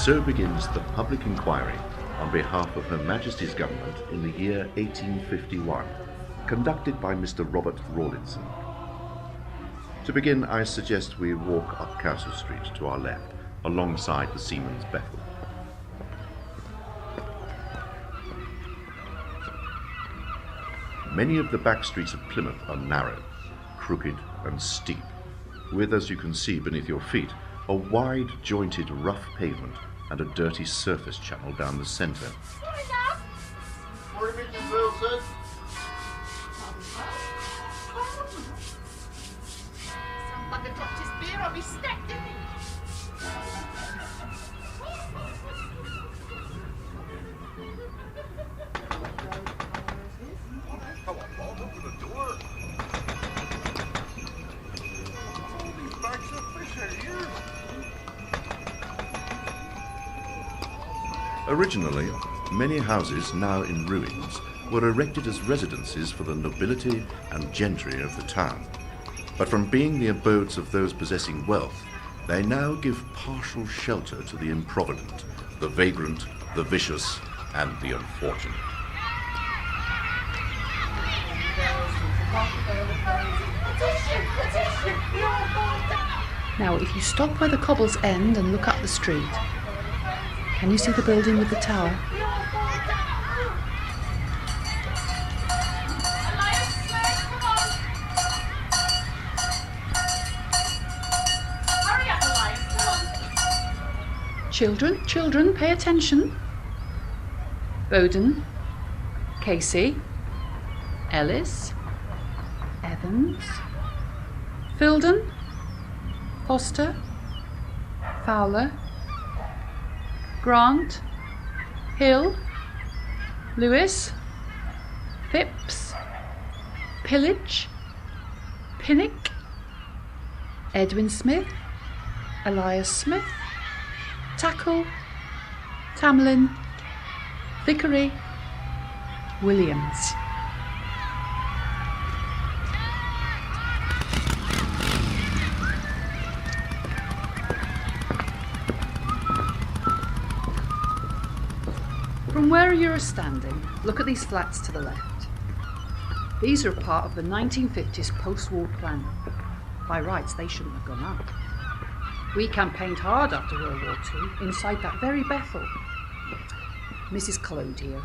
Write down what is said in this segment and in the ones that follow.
so begins the public inquiry on behalf of Her Majesty's Government in the year 1851, conducted by Mr. Robert Rawlinson. To begin, I suggest we walk up Castle Street to our left, alongside the Seaman's Bethel. Many of the back streets of Plymouth are narrow, crooked and steep, with, as you can see beneath your feet, a wide jointed rough pavement and a dirty surface channel down the centre. Morning, Mrs. Wilson. Like I dropped his beer on me step, didn't he? Come on, Bob, open the door. All these bags of fish are here. Originally, many houses, now in ruins, were erected as residences for the nobility and gentry of the town. But from being the abodes of those possessing wealth, they now give partial shelter to the improvident, the vagrant, the vicious, and the unfortunate. Now, if you stop where the cobbles end and look up the street, can you see the building with the tower? Children, pay attention. Bowden, Casey, Ellis, Evans, Filden, Foster, Fowler, Grant, Hill, Lewis, Phipps, Pillage, Pinnock, Edwin Smith, Elias Smith, Tackle, Tamlin, Vickery, Williams. From where you're standing, look at these flats to the left. These are part of the 1950s post-war plan. By rights, they shouldn't have gone up. We campaigned hard after World War II inside that very Bethel. Mrs. Cloutier,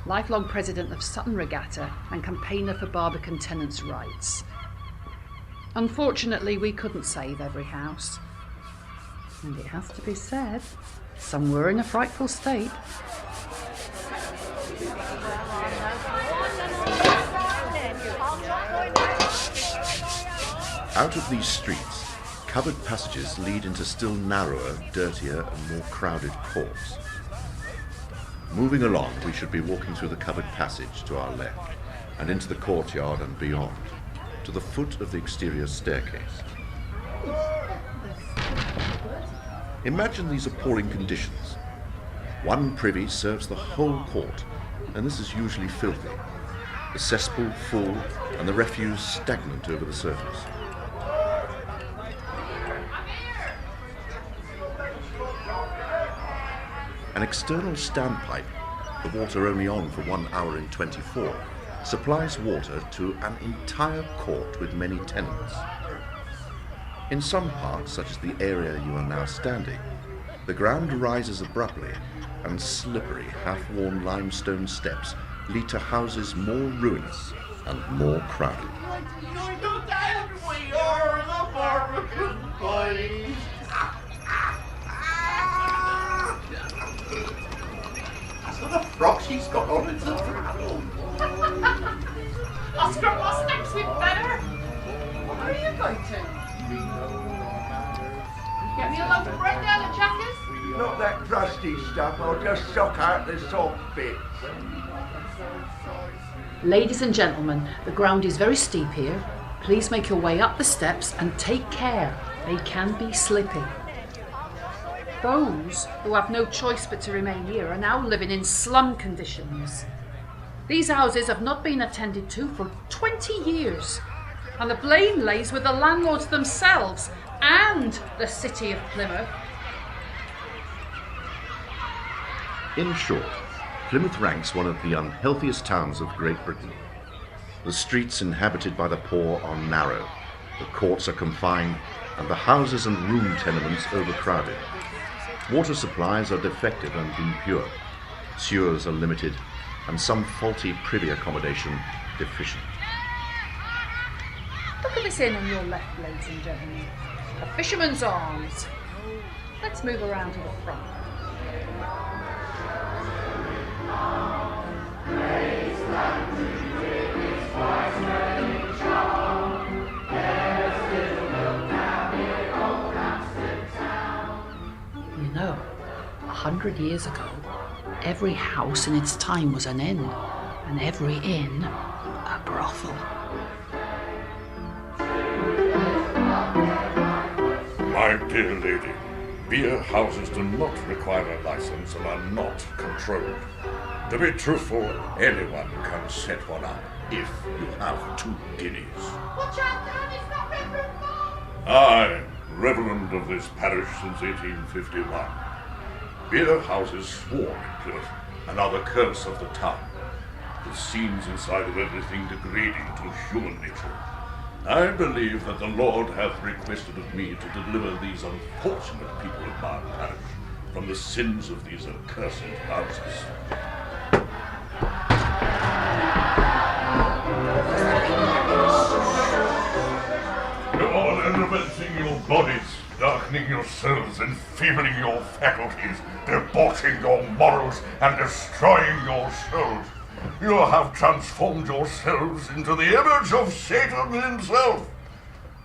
lifelong president of Sutton Regatta and campaigner for Barbican tenants' rights. Unfortunately, we couldn't save every house. And it has to be said, some were in a frightful state. Out of these streets, covered passages lead into still narrower, dirtier and more crowded courts. Moving along, we should be walking through the covered passage to our left and into the courtyard and beyond, to the foot of the exterior staircase. Imagine these appalling conditions. One privy serves the whole court, and this is usually filthy. The cesspool full and the refuse stagnant over the surface. An external standpipe, the water only on for 1 hour in 24, supplies water to an entire court with many tenants. In some parts, such as the area you are now standing, the ground rises abruptly and slippery, half-worn limestone steps lead to houses more ruinous and more crowded. We are the Barbican boys. The frock she's got on is a travel. Oscar, what's next week better? What are you going to? Get me a loaf of bread down at Jackers? Not that crusty stuff, I'll just suck out the soft bits. Ladies and gentlemen, the ground is very steep here. Please make your way up the steps and take care. They can be slippy. Those who have no choice but to remain here are now living in slum conditions. These houses have not been attended to for 20 years, and the blame lays with the landlords themselves and the city of Plymouth. In short, Plymouth ranks one of the unhealthiest towns of Great Britain. The streets inhabited by the poor are narrow, the courts are confined, and the houses and room tenements overcrowded. Water supplies are defective and impure, sewers are limited, and some faulty privy accommodation deficient. Look at this inn on your left, ladies and gentlemen. A Fisherman's Arms. Let's move around to the front. You know, 100 years ago, every house in its time was an inn, and every inn a brothel. My dear lady, beer houses do not require a license and are not controlled. To be truthful, anyone can set one up if you have 2 guineas. Watch out, Dad, it's not Reverend Bob! I, Reverend of this parish since 1851. Beer houses swarm in Plymouth and are the curse of the town, with scenes inside of everything degrading to human nature. I believe that the Lord hath requested of me to deliver these unfortunate people of my parish from the sins of these accursed houses. You're elevating your bodies, darkening your souls, enfeebling your faculties, debauching your morals, and destroying your souls. You have transformed yourselves into the image of Satan himself.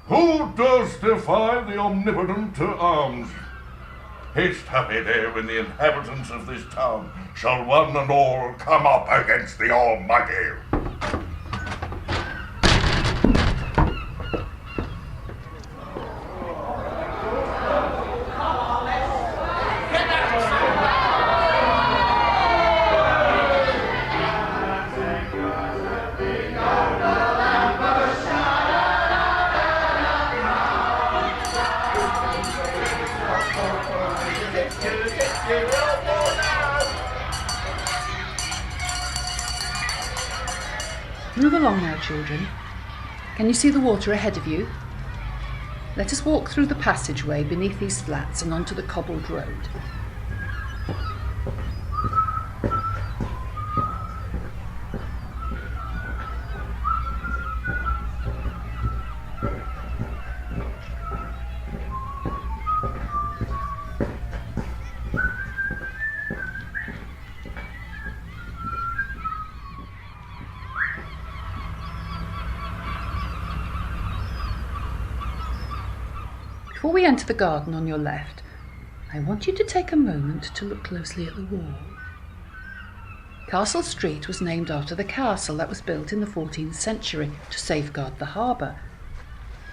Who does defy the omnipotent to arms? Haste happy day when the inhabitants of this town shall one and all come up against the Almighty. Move along now, children. Can you see the water ahead of you? Let us walk through the passageway beneath these flats and onto the cobbled road. Before we enter the garden on your left, I want you to take a moment to look closely at the wall. Castle Street was named after the castle that was built in the 14th century to safeguard the harbour.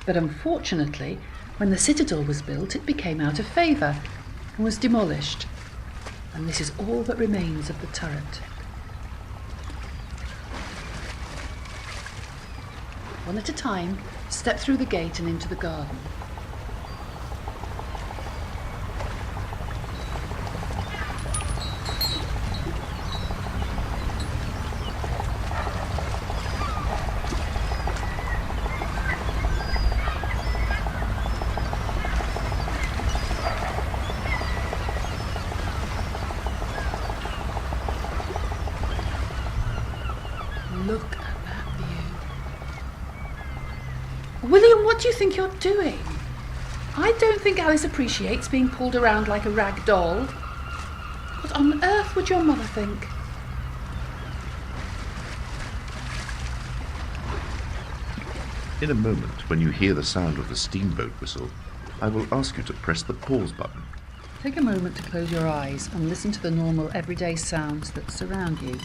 But unfortunately, when the citadel was built, it became out of favour and was demolished. And this is all that remains of the turret. One at a time, step through the gate and into the garden. Look at that view. William, what do you think you're doing? I don't think Alice appreciates being pulled around like a rag doll. What on earth would your mother think? In a moment, when you hear the sound of the steamboat whistle, I will ask you to press the pause button. Take a moment to close your eyes and listen to the normal everyday sounds that surround you.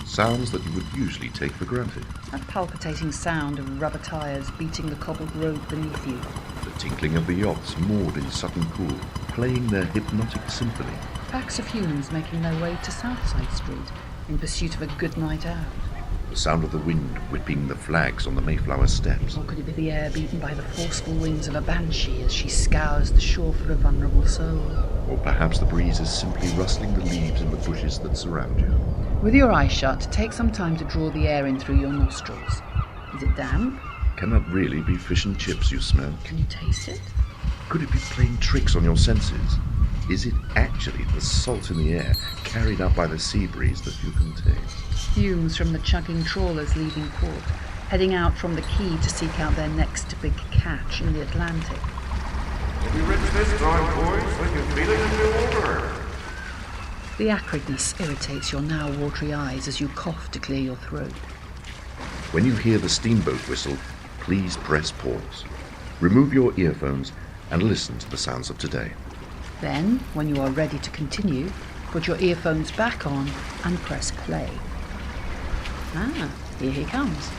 Sounds that you would usually take for granted. That palpitating sound of rubber tyres beating the cobbled road beneath you. The tinkling of the yachts moored in Sutton Pool, playing their hypnotic symphony. Packs of humans making their way to Southside Street in pursuit of a good night out. the sound of the wind whipping the flags on the Mayflower Steps. Or could it be the air beaten by the forceful wings of a banshee as she scours the shore for a vulnerable soul? Or perhaps the breeze is simply rustling the leaves in the bushes that surround you. With your eyes shut, take some time to draw the air in through your nostrils. Is it damp? Can that really be fish and chips you smell? Can you taste it? Could it be playing tricks on your senses? Is it actually the salt in the air carried up by the sea breeze that you can taste? Fumes from the chugging trawlers leaving port, heading out from the quay to seek out their next big catch in the Atlantic. We reached this time, boys. We can feel it in the water. The acridness irritates your now watery eyes as you cough to clear your throat. When you hear the steamboat whistle, please press pause. Remove your earphones and listen to the sounds of today. Then, when you are ready to continue, put your earphones back on and press play. Ah, here he comes.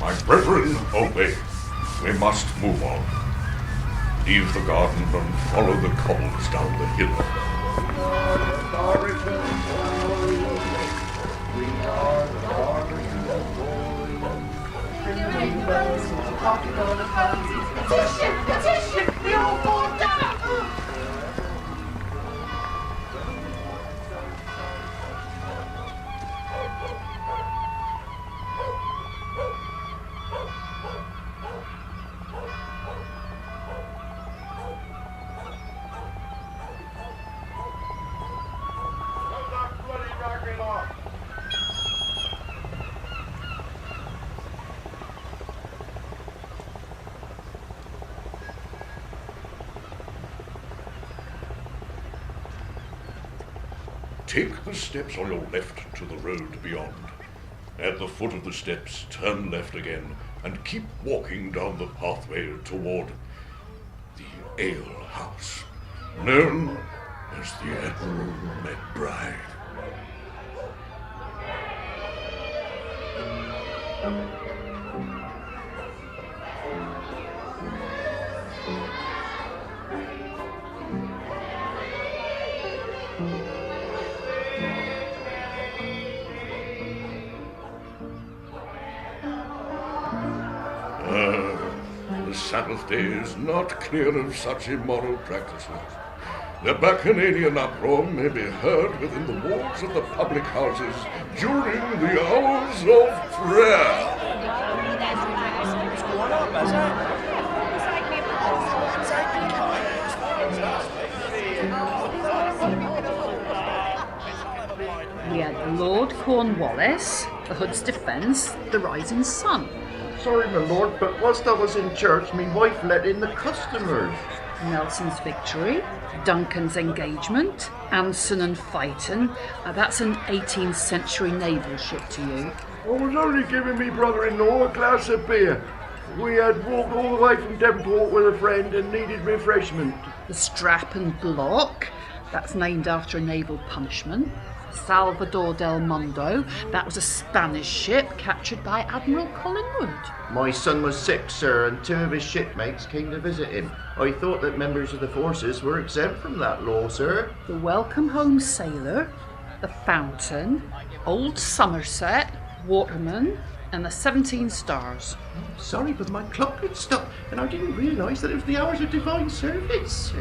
My brethren, obey. We must move on. Leave the garden and follow the cobbles down the hill. Petition! Petition! The old board down! Take the steps on your left to the road beyond. At the foot of the steps, turn left again and keep walking down the pathway toward the ale house, known as the Admiral McBride. The Sabbath day is not clear of such immoral practices. The Bacchanalian uproar may be heard within the walls of the public houses during the hours of prayer. We had Lord Cornwallis, the Hood's Defence, the Rising Sun. Sorry, my lord, but whilst I was in church, me wife let in the customers. Nelson's Victory, Duncan's Engagement, Anson and Fighton. That's an 18th century naval ship to you. I was only giving me brother-in-law a glass of beer. We had walked all the way from Devonport with a friend and needed refreshment. The Strap and Block, that's named after a naval punishment. Salvador del Mundo, that was a Spanish ship captured by Admiral Collingwood. My son was sick, sir, and two of his shipmates came to visit him. I thought that members of the forces were exempt from that law, sir. The Welcome Home Sailor, the Fountain, Old Somerset, Waterman, and the 17 Stars. Sorry, but my clock had stopped, and I didn't realise that it was the hours of divine service.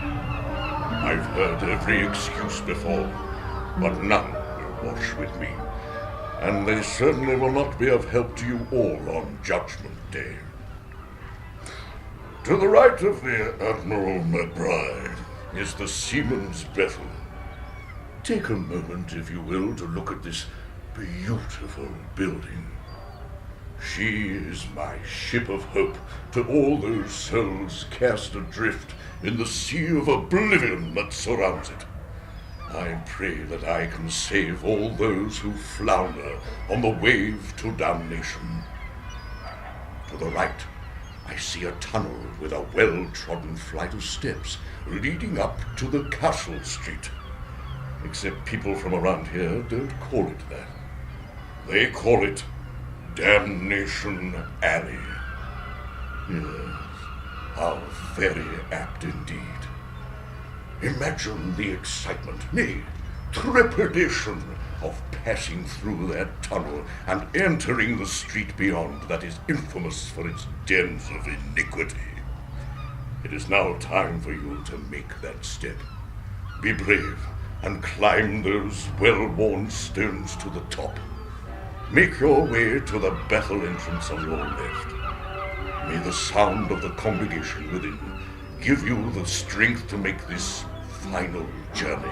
My I've heard every excuse before, but none will wash with me, and they certainly will not be of help to you all on Judgment Day. To the right of the Admiral McBride is the Seaman's Bethel. Take a moment, if you will, to look at this beautiful building. She is my ship of hope to all those souls cast adrift in the sea of oblivion that surrounds it. I pray that I can save all those who flounder on the wave to damnation. To the right, I see a tunnel with a well-trodden flight of steps leading up to the Castle Street. Except people from around here don't call it that. They call it Damnation Alley. Yes, how very apt indeed. Imagine the excitement, nay, trepidation of passing through that tunnel and entering the street beyond that is infamous for its dens of iniquity. It is now time for you to make that step. Be brave and climb those well-worn stones to the top. Make your way to the Bethel entrance on your left. May the sound of the congregation within give you the strength to make this final journey.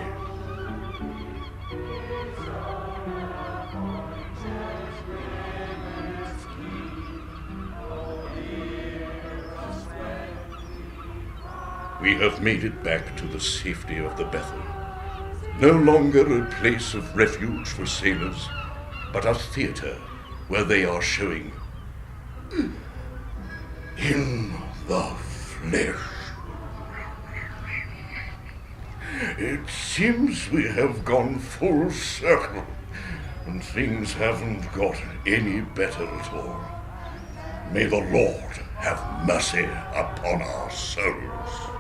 We have made it back to the safety of the Bethel. No longer a place of refuge for sailors, but a theater where they are showing In the Flesh. It seems we have gone full circle, and things haven't got any better at all. May the Lord have mercy upon our souls.